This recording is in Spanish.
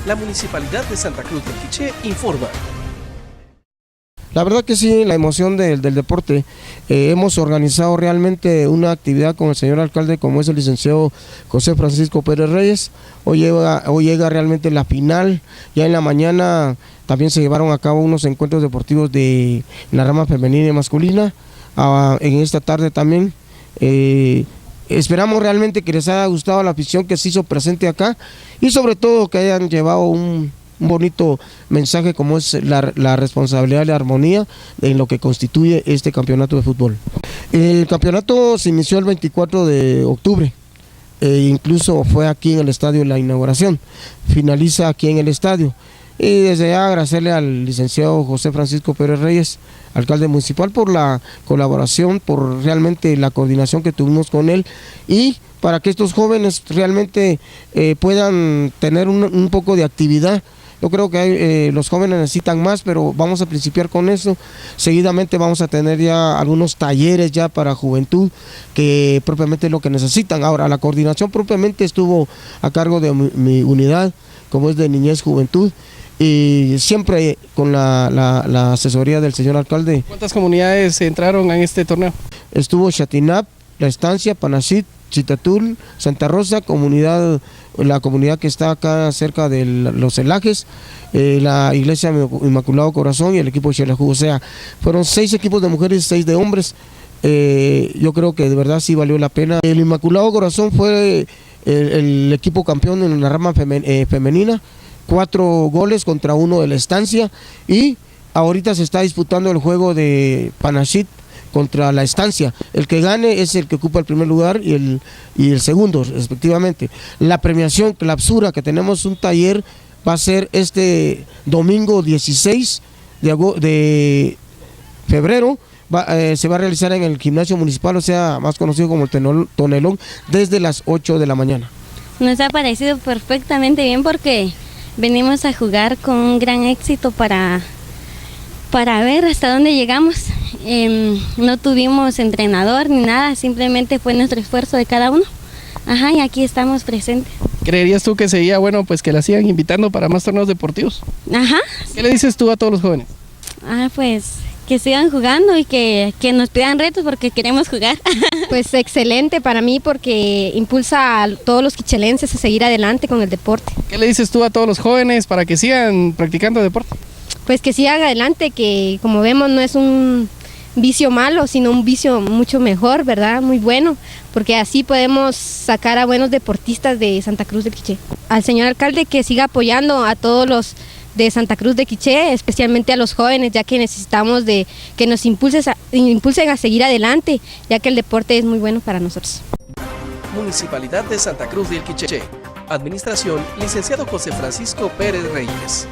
La Municipalidad de Santa Cruz del Quiché informa. La verdad que sí, la emoción del deporte. Hemos organizado realmente una actividad con el señor alcalde, como es el licenciado José Francisco Pérez Reyes. Hoy llega realmente la final. Ya en la mañana también se llevaron a cabo unos encuentros deportivos de la rama femenina y masculina. En esta tarde también. Esperamos realmente que les haya gustado la afición que se hizo presente acá y sobre todo que hayan llevado un bonito mensaje como es la responsabilidad y la armonía en lo que constituye este campeonato de fútbol. El campeonato se inició el 24 de octubre, incluso fue aquí en el estadio la inauguración, finaliza aquí en el estadio. Y desde ya agradecerle al licenciado José Francisco Pérez Reyes, alcalde municipal, por la colaboración, por realmente la coordinación que tuvimos con él y para que estos jóvenes realmente puedan tener un poco de actividad. Yo creo que los jóvenes necesitan más, pero vamos a principiar con eso. Seguidamente vamos a tener ya algunos talleres ya para juventud, que propiamente es lo que necesitan. Ahora, la coordinación propiamente estuvo a cargo de mi unidad, como es de niñez juventud, y siempre con la asesoría del señor alcalde. ¿Cuántas comunidades entraron en este torneo? Estuvo Chatinap, La Estancia, Panachit, Chitatul, Santa Rosa, la comunidad que está acá cerca de los Celajes, la Iglesia Inmaculado Corazón y el equipo de Xelajú. O sea, fueron 6 equipos de mujeres y 6 de hombres. Yo creo que de verdad sí valió la pena. El Inmaculado Corazón fue el equipo campeón en la rama femenina, 4 goles contra 1 de La Estancia, y ahorita se está disputando el juego de Panachit contra La Estancia. El que gane es el que ocupa el primer lugar y el segundo, respectivamente. La premiación, clausura, que tenemos un taller, va a ser este domingo 16 de febrero. Se va a realizar en el gimnasio municipal, o sea, más conocido como el Tonelón, desde las 8 de la mañana. Nos ha parecido perfectamente bien porque venimos a jugar con un gran éxito para ver hasta dónde llegamos. No tuvimos entrenador ni nada, simplemente fue nuestro esfuerzo de cada uno. Y aquí estamos presentes. ¿Creerías tú que sería bueno pues que la sigan invitando para más torneos deportivos? ¿Qué le dices tú a todos los jóvenes? Pues que sigan jugando y que nos pidan retos porque queremos jugar. Pues excelente para mí porque impulsa a todos los quichelenses a seguir adelante con el deporte. ¿Qué le dices tú a todos los jóvenes para que sigan practicando deporte? Pues que sigan adelante, que como vemos no es un vicio malo, sino un vicio mucho mejor, ¿verdad? Muy bueno, porque así podemos sacar a buenos deportistas de Santa Cruz del Quiché. Al señor alcalde que siga apoyando a todos los de Santa Cruz de Quiché, especialmente a los jóvenes, ya que necesitamos de que nos impulsen a seguir adelante, ya que el deporte es muy bueno para nosotros. Municipalidad de Santa Cruz del Quiché. Administración, licenciado José Francisco Pérez Reyes.